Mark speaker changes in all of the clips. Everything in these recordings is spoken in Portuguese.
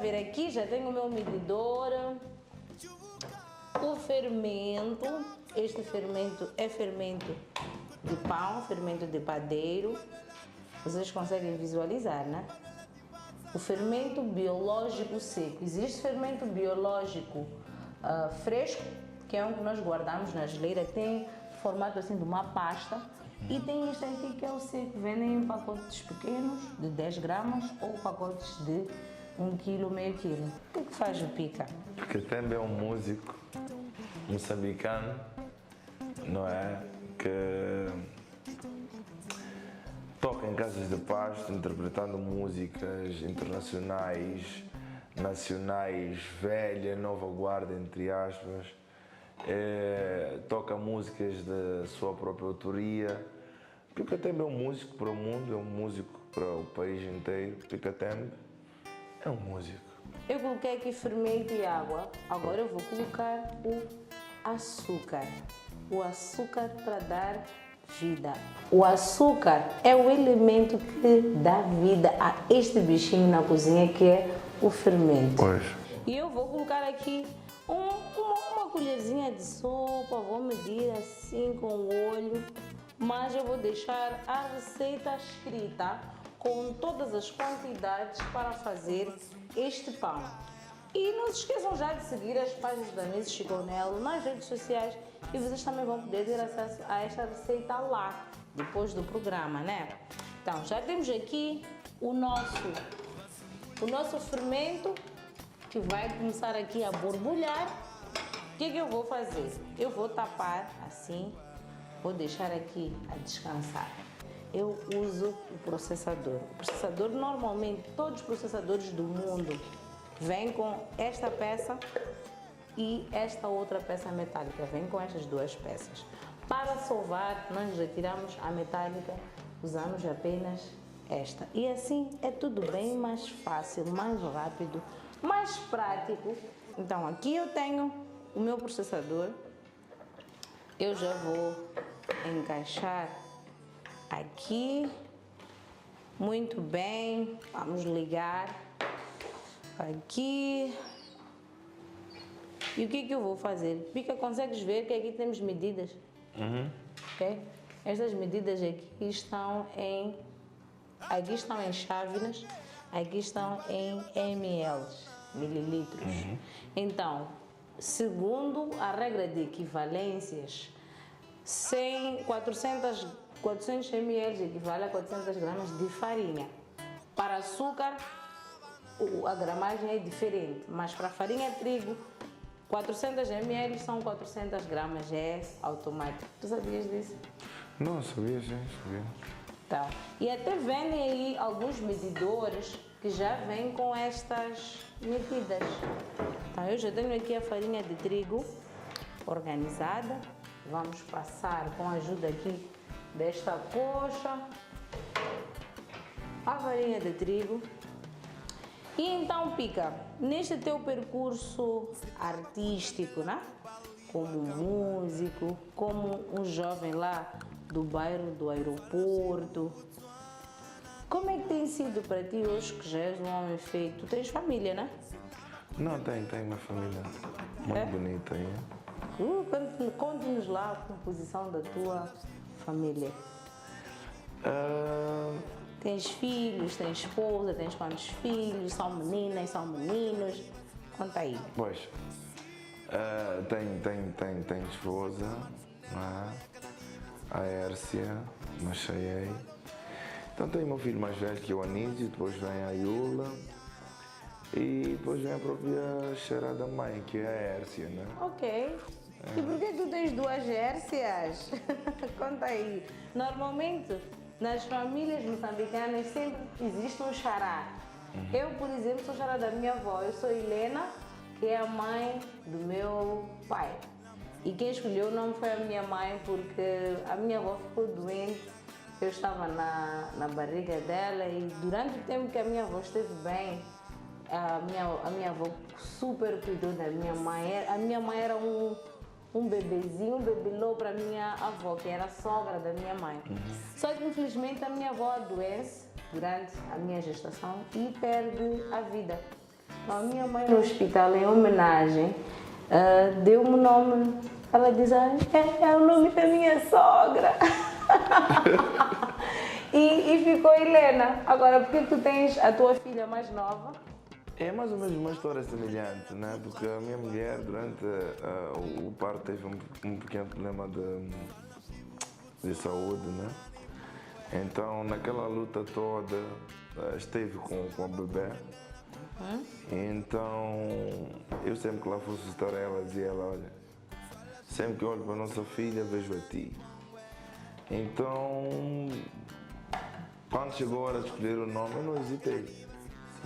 Speaker 1: ver aqui, já tenho o meu medidor. O fermento, este fermento é fermento de pão, fermento de padeiro. Vocês conseguem visualizar, né? O fermento biológico seco. Existe fermento biológico fresco, que é um que nós guardamos na geleira, tem formato assim de uma pasta. E tem este aqui que é o seco, vendem em pacotes pequenos de 10 gramas ou pacotes de 1 quilo, meio quilo. O que faz o Pica?
Speaker 2: Porque também é um músico moçambicano, não é? Que toca em casas de pasto, interpretando músicas internacionais, nacionais, velha, nova guarda, entre aspas. Toca músicas da sua própria autoria. Picatembe é um músico para o mundo, é um músico para o país inteiro. Picatembe é um músico.
Speaker 1: Eu coloquei aqui fermento e água, agora eu vou colocar o açúcar. O açúcar para dar vida. O açúcar é o elemento que dá vida a este bichinho na cozinha que é o fermento.
Speaker 2: Pois.
Speaker 1: E eu vou colocar aqui uma colherzinha de sopa, vou medir assim com o olho, mas eu vou deixar a receita escrita com todas as quantidades para fazer este pão. E não se esqueçam já de seguir as páginas da Miss Chiconello nas redes sociais e vocês também vão poder ter acesso a esta receita lá, depois do programa, né? Então, já temos aqui o nosso fermento que vai começar aqui a borbulhar. O que eu vou fazer? Eu vou tapar assim, vou deixar aqui a descansar. Eu uso o processador. O processador, normalmente, todos os processadores do mundo vêm com esta peça e esta outra peça metálica. Vem com estas duas peças. Para sovar, nós retiramos a metálica, usamos apenas esta. E assim é tudo bem mais fácil, mais rápido, mais prático. Então, aqui eu tenho o meu processador. Eu já vou encaixar aqui. Muito bem. Vamos ligar aqui. E o que eu vou fazer? Pica, consegues ver que aqui temos medidas? Ok? Estas medidas aqui estão em chávenas, aqui estão em ml, mililitros. Então, segundo a regra de equivalências, 400 ml equivale a 400 gramas de farinha. Para açúcar, a gramagem é diferente, mas para farinha de trigo, 400 ml são 400 gramas, é automático. Tu sabias disso?
Speaker 2: Não, sabia, sim, sabia.
Speaker 1: Tá. E até vendem aí alguns medidores que já vêm com estas medidas. Então, eu já tenho aqui a farinha de trigo organizada. Vamos passar com a ajuda aqui desta coxa a farinha de trigo. E então, Pica, neste teu percurso artístico, né? Como músico, como um jovem lá do bairro do aeroporto, como é que tem sido para ti hoje que já és um homem feito? Tens família, né?
Speaker 2: Não, tenho uma família muito bonita.
Speaker 1: Conte-nos lá a composição da tua família. Tens filhos, tens esposa, tens quantos filhos? São meninas, são meninos? Conta aí.
Speaker 2: Pois, tenho esposa, não é? A Hércia, Machaiei. Então tenho meu filho mais velho que é o Anísio, depois vem a Iula e depois vem a própria cheirada mãe, que é a Hércia, né?
Speaker 1: Ok. E por que tu tens duas Hércias? Conta aí. Normalmente, nas famílias moçambicanas sempre existe um xará. Eu, por exemplo, sou xará da minha avó. Eu sou Helena, que é a mãe do meu pai. E quem escolheu o nome foi a minha mãe, porque a minha avó ficou doente. Eu estava na barriga dela e durante o tempo que a minha avó esteve bem, a minha avó super cuidou da minha mãe. A minha mãe era um bebezinho, um bebelô para a minha avó, que era a sogra da minha mãe. Só que infelizmente a minha avó adoece durante a minha gestação e perde a vida. A minha mãe no hospital, em homenagem, deu-me o nome. Ela diz, é o nome da minha sogra. e ficou Helena. Agora, por que tu tens a tua filha mais nova?
Speaker 2: É mais ou menos uma história semelhante, né? Porque a minha mulher, durante o parto, teve um pequeno problema de saúde, né? Então, naquela luta toda, esteve com a bebê. Então, eu sempre que lá fosse visitar ela, dizia ela, olha, sempre que olho para a nossa filha, vejo a ti. Então, quando chegou a hora de escolher o nome, eu não hesitei.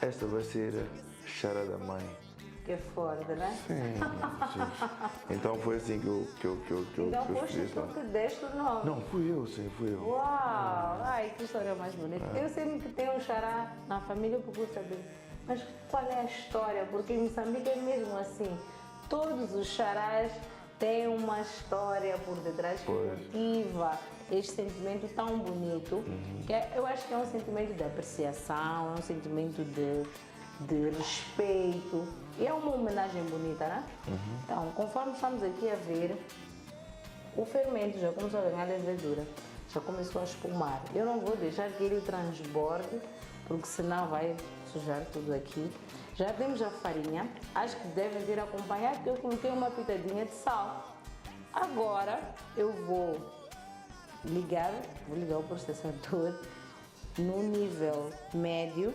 Speaker 2: Esta vai ser a Xara da mãe.
Speaker 1: Que forte, né?
Speaker 2: Sim. Então foi assim que eu
Speaker 1: Então foste
Speaker 2: escolhi.
Speaker 1: tu que deste o nome.
Speaker 2: Não, fui eu, sim, fui eu.
Speaker 1: Uau! Ai, que história mais bonita. Eu sempre que tenho um xará na família, eu procuro saber. Mas qual é a história? Porque em Moçambique é mesmo assim. Todos os xarás têm uma história por detrás que motiva este sentimento tão bonito. Que eu acho que é um sentimento de apreciação, é um sentimento de respeito. E é uma homenagem bonita, né? Então, conforme estamos aqui a ver, o fermento já começou a ganhar levedura, já começou a espumar. Eu não vou deixar que ele transborde, porque senão vai sujar tudo aqui. Já temos a farinha, acho que devem ter acompanhado, porque eu coloquei uma pitadinha de sal. Agora eu vou ligar o processador no nível médio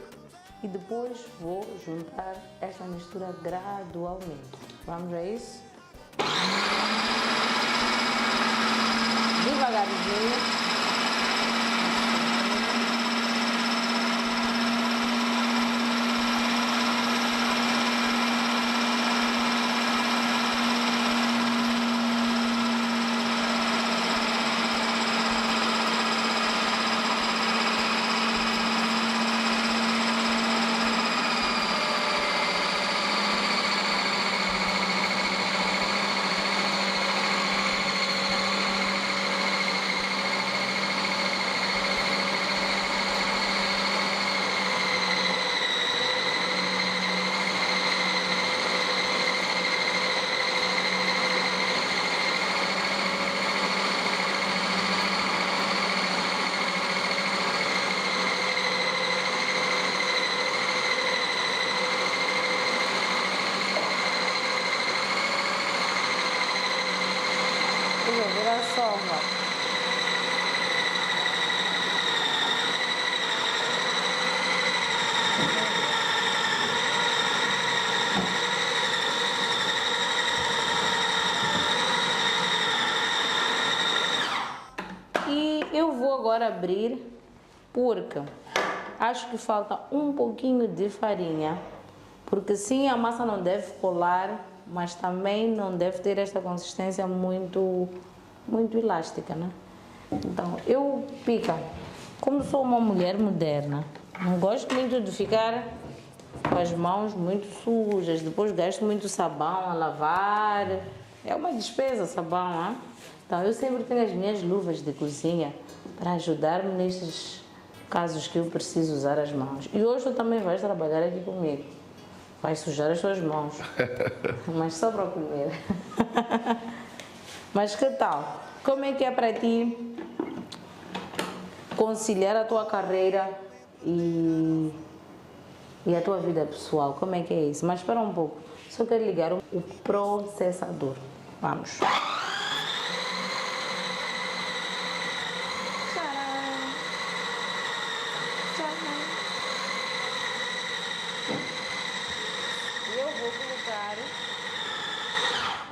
Speaker 1: e depois vou juntar esta mistura gradualmente. Vamos a isso? Devagarzinho. Virar soma. E eu vou agora abrir, porque acho que falta um pouquinho de farinha, porque sim, a massa não deve colar, mas também não deve ter esta consistência muito elástica, né? Então, eu, Pica, como sou uma mulher moderna, não gosto muito de ficar com as mãos muito sujas, depois gasto muito sabão a lavar, é uma despesa sabão, né? Então, eu sempre tenho as minhas luvas de cozinha para ajudar-me nestes casos que eu preciso usar as mãos. E hoje tu também vais trabalhar aqui comigo. Vais sujar as tuas mãos, mas só para comer. Mas que tal? Como é que é para ti conciliar a tua carreira e a tua vida pessoal? Como é que é isso? Mas espera um pouco, só quero ligar o processador. Vamos.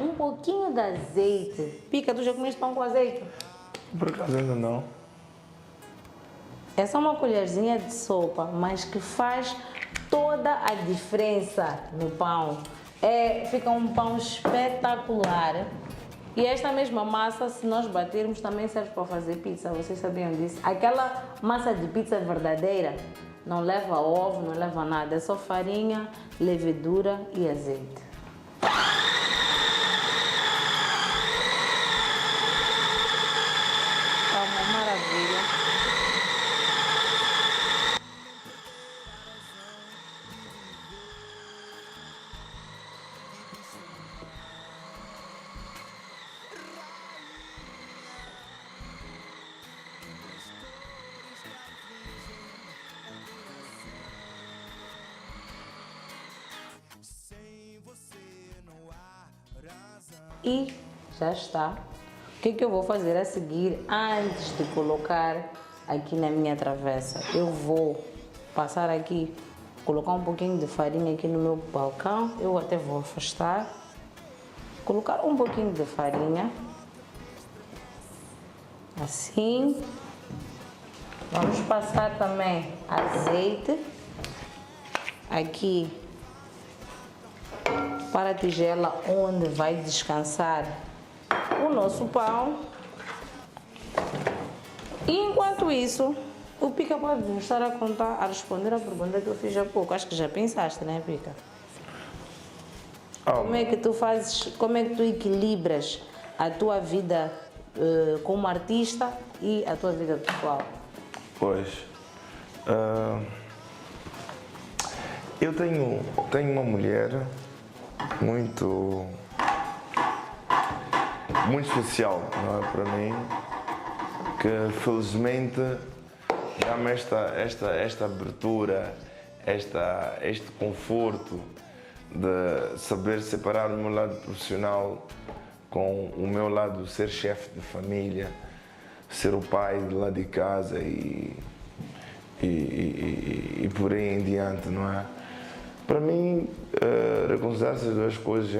Speaker 1: Um pouquinho de azeite. Pica, tu já comeste pão com azeite?
Speaker 2: Por acaso ainda não.
Speaker 1: É só uma colherzinha de sopa, mas que faz toda a diferença no pão. Fica um pão espetacular. E esta mesma massa, se nós batermos, também serve para fazer pizza. Vocês sabiam disso? Aquela massa de pizza verdadeira não leva ovo, não leva nada. É só farinha, levedura e azeite. Maravilha. e já está. O que eu vou fazer a seguir, antes de colocar aqui na minha travessa? Eu vou passar aqui, colocar um pouquinho de farinha aqui no meu balcão. Eu até vou afastar. Colocar um pouquinho de farinha. Assim. Vamos passar também azeite aqui para a tigela onde vai descansar o nosso pão. E enquanto isso, o Pica pode nos estar a contar, a responder a pergunta que eu fiz há pouco. Acho que já pensaste, né, Pica? Como é que tu fazes, como é que tu equilibras a tua vida como artista e a tua vida pessoal?
Speaker 2: Pois, eu tenho uma mulher muito especial, não é, para mim, que felizmente dá-me esta abertura, este conforto de saber separar o meu lado profissional com o meu lado de ser chefe de família, ser o pai de lá de casa e por aí em diante, não é? Para mim, reconciliar essas duas coisas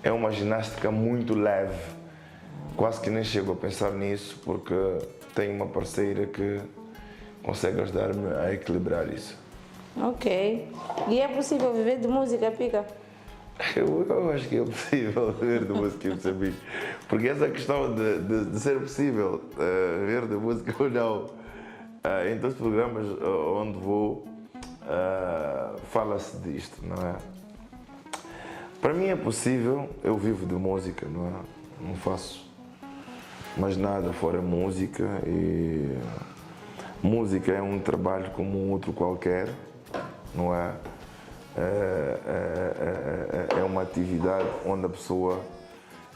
Speaker 2: é uma ginástica muito leve. Quase que nem chego a pensar nisso, porque tenho uma parceira que consegue ajudar-me a equilibrar isso.
Speaker 1: Ok. E é possível viver de música, Pica?
Speaker 2: Eu acho que é possível viver de música em Moçambique, porque essa questão de ser possível viver de música ou não, em todos os programas onde vou, fala-se disto, não é? Para mim é possível, eu vivo de música, não é? Não faço mais nada fora música, e música é um trabalho como um outro qualquer, não é? É uma atividade onde a pessoa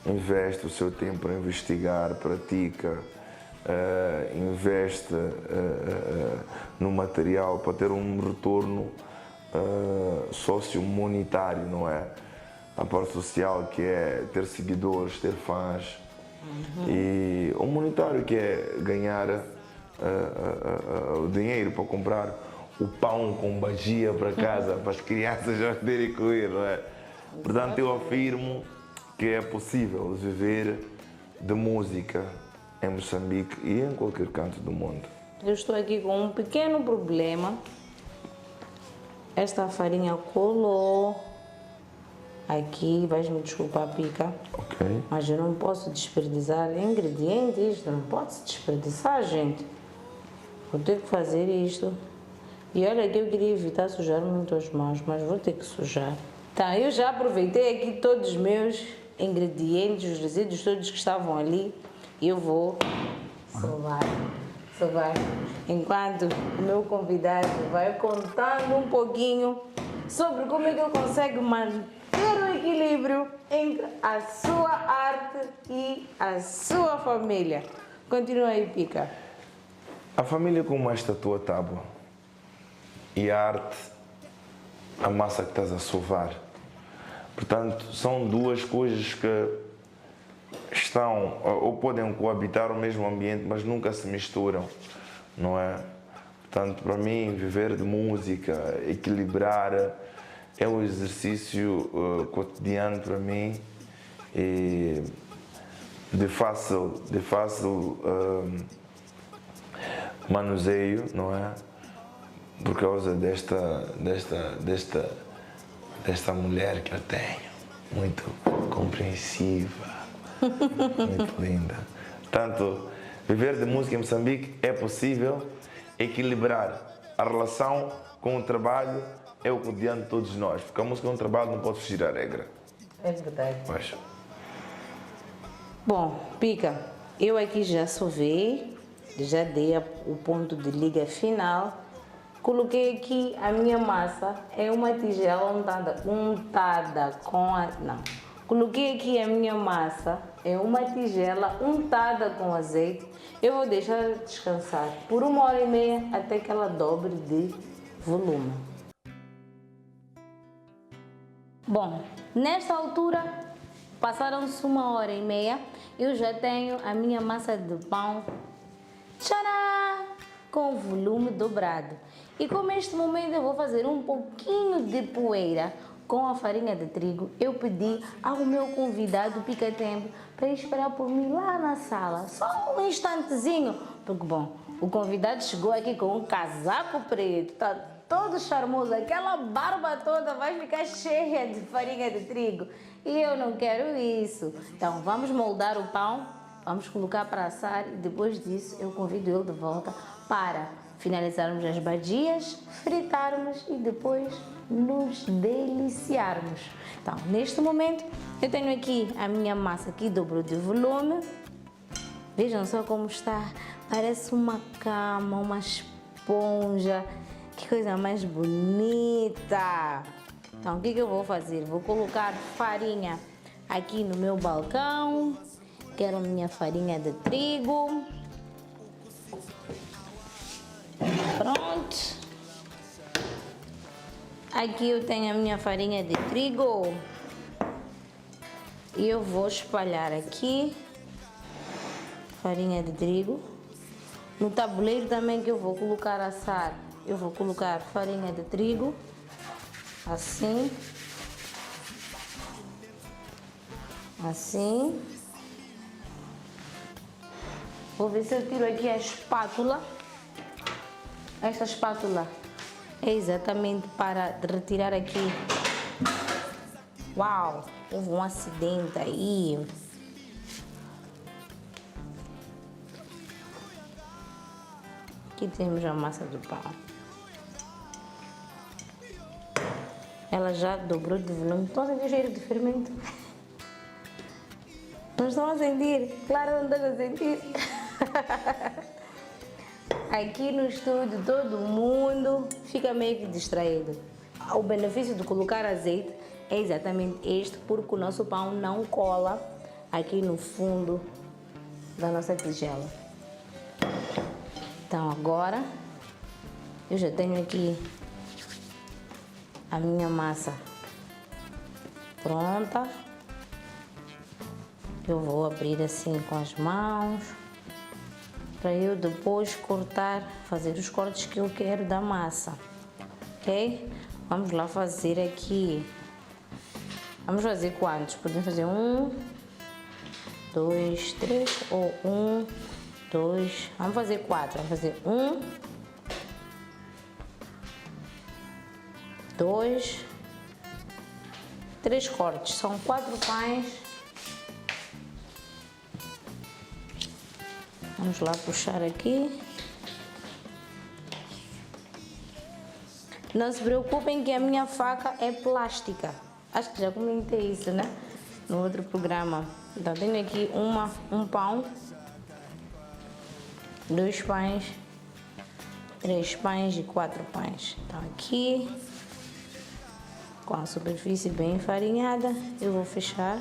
Speaker 2: investe o seu tempo para investigar, pratica, investe no material para ter um retorno socio-monetário, não é? A parte social, que é ter seguidores, ter fãs, e o monetário, que é ganhar o dinheiro para comprar o pão com bagia para casa, para as crianças já poderem comer, não é? Portanto, eu afirmo que é possível viver de música em Moçambique e em qualquer canto do mundo.
Speaker 1: Eu estou aqui com um pequeno problema. Esta farinha colou aqui, vais-me desculpar, Pica.
Speaker 2: Ok.
Speaker 1: Mas eu não posso desperdiçar ingredientes, não pode se desperdiçar, gente. Vou ter que fazer isto. E olha que eu queria evitar sujar muito as mãos, mas vou ter que sujar. Tá, eu já aproveitei aqui todos os meus ingredientes, os resíduos todos que estavam ali. E eu vou sovar. Enquanto o meu convidado vai contando um pouquinho sobre como é que ele consegue manter o equilíbrio entre a sua arte e a sua família. Continua aí, Pica.
Speaker 2: A família como esta tua tábua e a arte, a massa que estás a sovar. Portanto, são duas coisas que estão ou podem coabitar o mesmo ambiente, mas nunca se misturam, não é? Portanto, para mim, viver de música, equilibrar, é um exercício cotidiano para mim e de fácil manuseio, não é? Por causa desta mulher que eu tenho, muito compreensiva, muito linda. Portanto, viver de música em Moçambique é possível, equilibrar a relação com o trabalho é o cotidiano de todos nós, porque a música é um trabalho, não pode fugir à regra.
Speaker 1: É verdade.
Speaker 2: Pois.
Speaker 1: Bom, Pica, eu aqui já sovei, já dei o ponto de liga final. Coloquei aqui a minha massa, é uma tigela untada com a... Não. Coloquei aqui a minha massa, é uma tigela untada com azeite. Eu vou deixar descansar por 1h30 até que ela dobre de volume. Bom, nesta altura Passaram-se 1h30, eu já tenho a minha massa de pão, tcharam, com o volume dobrado. E como neste momento eu vou fazer um pouquinho de poeira com a farinha de trigo, eu pedi ao meu convidado Pica-Tempo para esperar por mim lá na sala, só um instantezinho, porque bom, o convidado chegou aqui com um casaco preto, tá todo charmoso, aquela barba toda vai ficar cheia de farinha de trigo e eu não quero isso. Então vamos moldar o pão, vamos colocar para assar e depois disso eu convido ele de volta para finalizarmos as badias, fritarmos e depois nos deliciarmos. Então, neste momento, eu tenho aqui a minha massa que dobrou de volume. Vejam só como está, parece uma cama, uma esponja. Que coisa mais bonita! Então, o que eu vou fazer? Vou colocar farinha aqui no meu balcão. Quero minha farinha de trigo. Pronto. Aqui eu tenho a minha farinha de trigo. E eu vou espalhar aqui farinha de trigo. No tabuleiro também que eu vou colocar a assar, eu vou colocar farinha de trigo. Assim. Assim. Vou ver se eu tiro aqui a espátula. Esta espátula é exatamente para retirar aqui. Uau! Houve um acidente aí. Aqui temos a massa do pão. Ela já dobrou de volume. Estão a sentir o cheiro de fermento? Não estão a sentir? Claro, não estão a sentir. Aqui no estúdio todo mundo fica meio que distraído. O benefício de colocar azeite é exatamente este, porque o nosso pão não cola aqui no fundo da nossa tigela. Então agora eu já tenho aqui a minha massa pronta. Eu vou abrir assim com as mãos para eu depois cortar, fazer os cortes que eu quero da massa, ok? Vamos lá fazer aqui. Vamos fazer quantos? Podemos fazer 1, 2, 3 ou 1, 2. Vamos fazer 4. Vamos fazer 1, 2, 3 cortes. São 4 pães. Vamos lá puxar aqui. Não se preocupem que a minha faca é plástica. Acho que já comentei isso, né? No outro programa. Então tenho aqui um pão, 2 pães, 3 pães e 4 pães. Então aqui, com a superfície bem enfarinhada, eu vou fechar.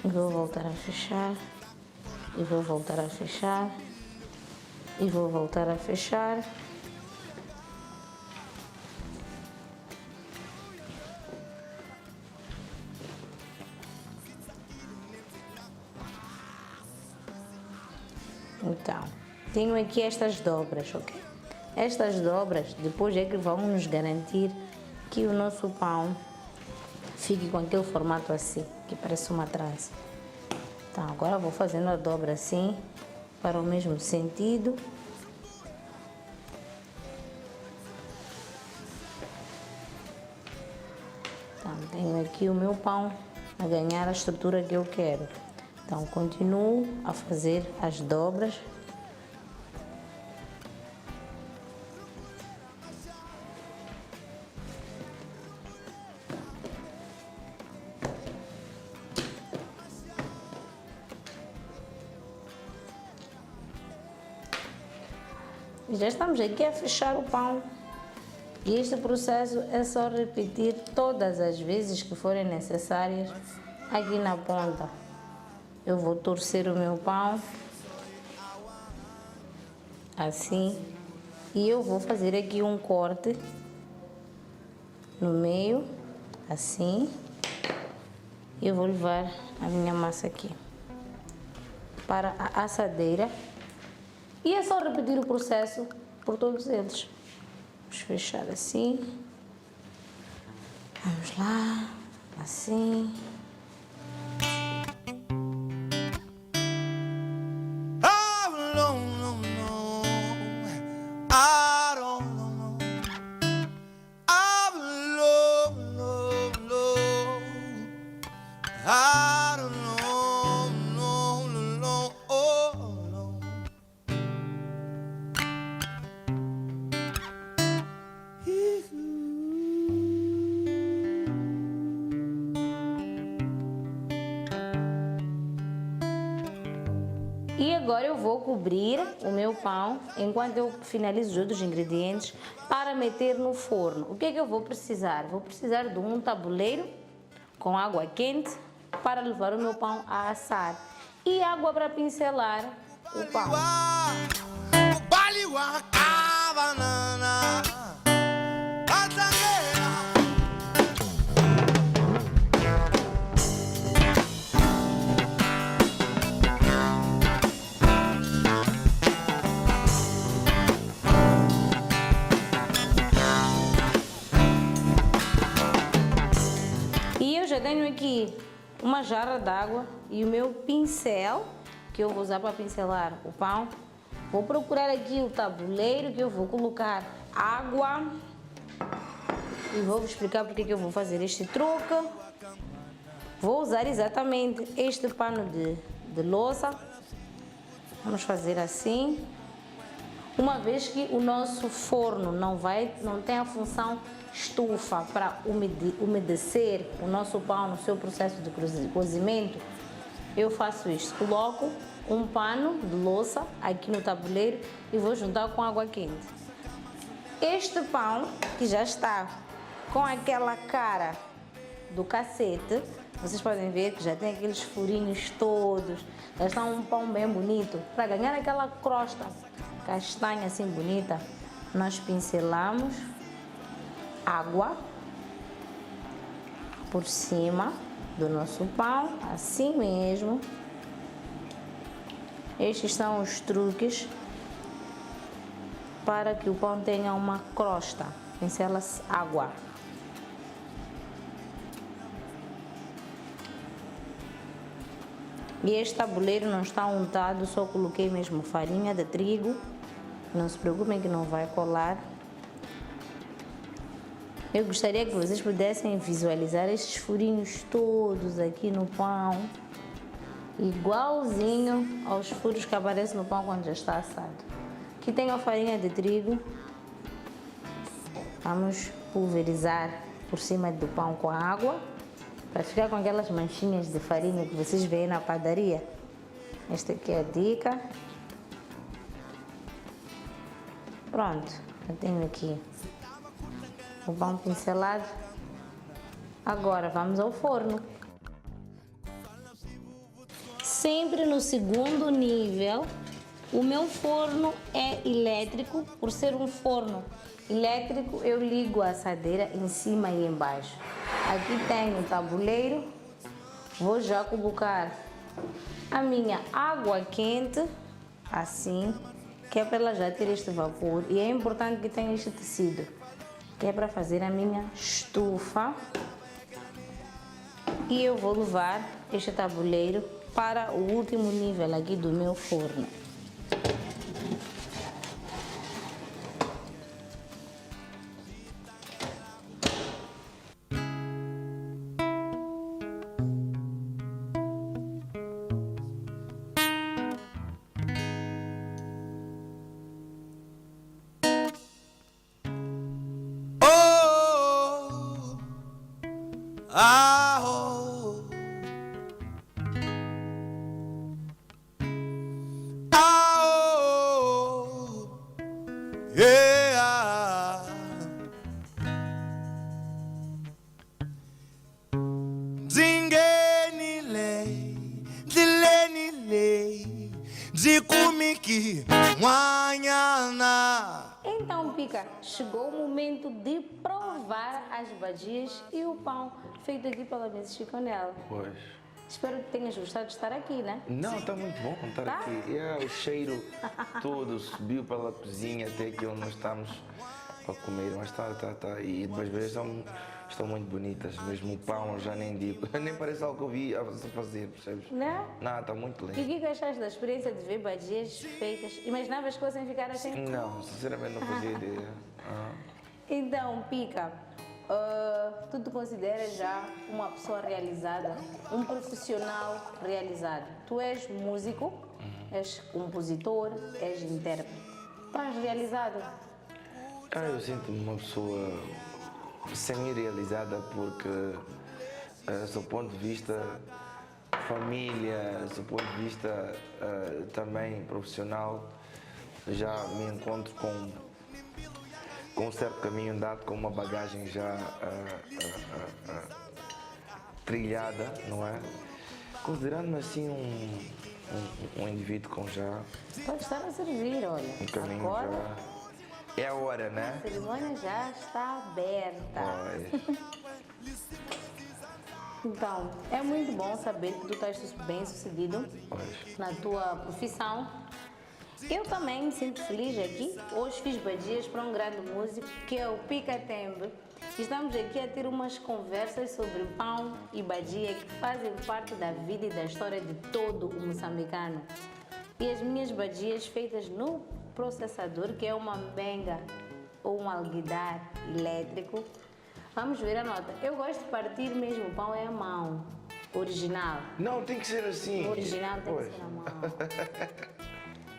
Speaker 1: Vou voltar a fechar. E vou voltar a fechar. E vou voltar a fechar. Então, tenho aqui estas dobras, ok? Estas dobras depois é que vão nos garantir que o nosso pão fique com aquele formato assim, que parece uma trança. Então, agora vou fazendo a dobra assim, para o mesmo sentido. Então, tenho aqui o meu pão a ganhar a estrutura que eu quero. Então, continuo a fazer as dobras. E já estamos aqui a fechar o pão. E este processo é só repetir todas as vezes que forem necessárias aqui na ponta. Eu vou torcer o meu pão assim e eu vou fazer aqui um corte no meio, assim. E eu vou levar a minha massa aqui para a assadeira. E é só repetir o processo por todos eles. Vamos fechar assim. Vamos lá, assim. E agora eu vou cobrir o meu pão enquanto eu finalizo os outros ingredientes para meter no forno. O que é que eu vou precisar? Vou precisar de um tabuleiro com água quente para levar o meu pão a assar e água para pincelar o pão. E eu já tenho aqui uma jarra d'água e o meu pincel, que eu vou usar para pincelar o pão. Vou procurar aqui o tabuleiro que eu vou colocar água. E vou explicar porque que eu vou fazer este truque. Vou usar exatamente este pano de louça. Vamos fazer assim. Uma vez que o nosso forno não tem a função estufa para umedecer o nosso pão no seu processo de cozimento, eu faço isto. Coloco um pano de louça aqui no tabuleiro e vou juntar com água quente. Este pão, que já está com aquela cara do cacete, vocês podem ver que já tem aqueles furinhos todos, já está um pão bem bonito. Para ganhar aquela crosta castanha assim bonita, nós pincelamos água por cima do nosso pão, assim mesmo. Estes são os truques para que o pão tenha uma crosta. Pincela-se água. E este tabuleiro não está untado, só coloquei mesmo farinha de trigo. Não se preocupem que não vai colar. Eu gostaria que vocês pudessem visualizar estes furinhos todos aqui no pão, igualzinho aos furos que aparecem no pão quando já está assado. Aqui tenho a farinha de trigo. Vamos pulverizar por cima do pão com a água, para ficar com aquelas manchinhas de farinha que vocês veem na padaria. Esta aqui é a dica. Pronto, eu tenho aqui o pão pincelado. Agora vamos ao forno. Sempre no segundo nível. O meu forno é elétrico. Por ser um forno elétrico, eu ligo a assadeira em cima e embaixo. Aqui tenho o tabuleiro. Vou já colocar a minha água quente, assim, que é para ela já ter este vapor. E é importante que tenha este tecido, que é para fazer a minha estufa. E eu vou levar este tabuleiro para o último nível aqui do meu forno. Então, Pica, chegou o momento de provar as badias e o pão feito aqui pela Mrs. Chiconel.
Speaker 2: Pois.
Speaker 1: Espero que tenhas gostado de estar aqui, né?
Speaker 2: Não, está muito bom estar
Speaker 1: Tá?
Speaker 2: aqui. O cheiro todo subiu pela cozinha até aqui onde nós estamos para comer. Mas tá. E depois vezes estão muito bonitas. Mesmo o pão, eu já nem digo. Nem parece algo que eu vi a fazer, percebes?
Speaker 1: Né?
Speaker 2: Não, está muito
Speaker 1: E o
Speaker 2: lindo.
Speaker 1: que achaste da experiência de ver badias feitas? Imaginavas que fossem ficar assim?
Speaker 2: Não, sinceramente não fazia ideia.
Speaker 1: Então, Pica, tu te consideras já uma pessoa realizada, um profissional realizado. Tu és músico, és compositor, és intérprete. Estás realizado?
Speaker 2: Eu sinto-me uma pessoa semi-realizada porque, do ponto de vista família, do ponto de vista também profissional, já me encontro com um certo caminho andado, com uma bagagem já trilhada, não é? Considerando-me assim um indivíduo com já
Speaker 1: Pode estar a servir, olha.
Speaker 2: um caminho
Speaker 1: Agora,
Speaker 2: já... É a hora, né?
Speaker 1: a cerimônia já está aberta.
Speaker 2: Pois.
Speaker 1: Então, é muito bom saber que tu estás bem sucedido
Speaker 2: Pois.
Speaker 1: na tua profissão. Eu também me sinto feliz aqui. Hoje fiz badias para um grande músico que é o Pica Tembe. Estamos aqui a ter umas conversas sobre pão e badia que fazem parte da vida e da história de todo o moçambicano. E as minhas badias feitas no processador, que é uma benga ou um alguidar elétrico. Vamos ver a nota. Eu gosto de partir mesmo o pão é a mão. Original.
Speaker 2: Não, tem que ser assim.
Speaker 1: O original tem
Speaker 2: Pois.
Speaker 1: que ser na mão.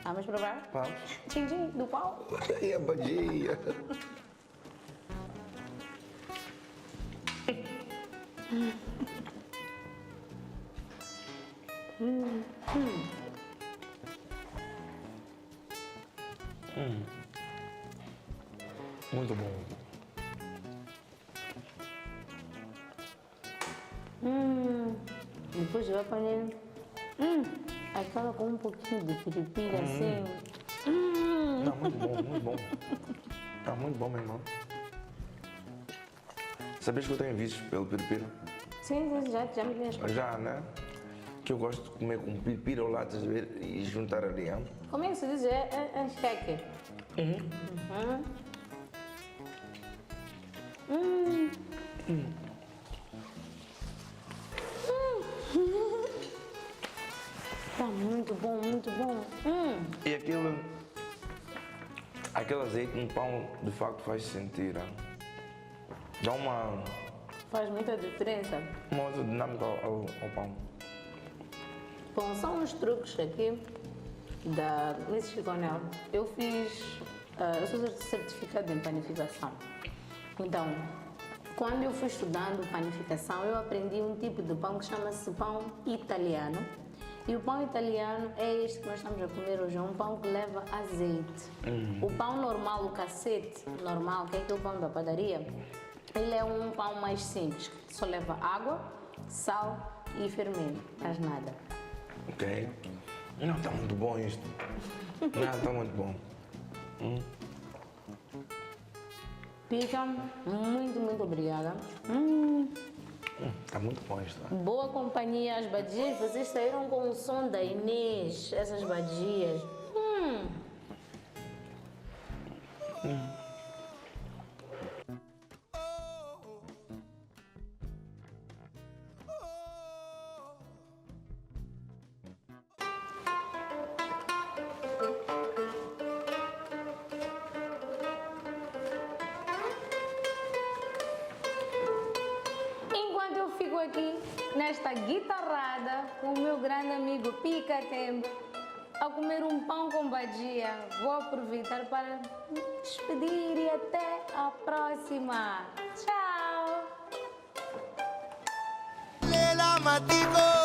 Speaker 1: Vamos provar?
Speaker 2: Vamos.
Speaker 1: Tchim-tchim do pão.
Speaker 2: E a badia. Muito bom.
Speaker 1: Depois eu apanhei aquela com um pouquinho de piripiri assim.
Speaker 2: Não, muito bom, muito bom. Tá muito bom, meu irmão. Sabias que eu tenho vícios pelo piripiri?
Speaker 1: Sim, já me tinhas contado.
Speaker 2: Já, né? Que eu gosto de comer com piripiri ao lado, estás a ver? E juntar ali, hein?
Speaker 1: Como é que se diz? É cheque. Tá muito bom, muito bom.
Speaker 2: E aquele azeite no pão, de facto, faz sentir, hein? Dá uma
Speaker 1: Faz muita diferença.
Speaker 2: outra dinâmica ao pão.
Speaker 1: Bom, são uns truques aqui da Mrs. Chiconel. Eu sou certificada em panificação. Então, quando eu fui estudando panificação, eu aprendi um tipo de pão que chama-se pão italiano. E o pão italiano é este que nós estamos a comer hoje, é um pão que leva azeite. O pão normal, o cassete normal, que é aquele pão da padaria, ele é um pão mais simples, que só leva água, sal e fermento, mais nada.
Speaker 2: Ok? Não, está muito bom isto. Não, está muito bom.
Speaker 1: Pica, muito obrigada.
Speaker 2: Está muito bom isto.
Speaker 1: Boa companhia, as badias, vocês saíram com o som da Inês, essas badias. Enquanto eu fico aqui nesta guitarrada com o meu grande amigo Pica Tembe a comer um pão com badia, vou aproveitar para me despedir e até a próxima. Tchau!
Speaker 3: Lela Matico.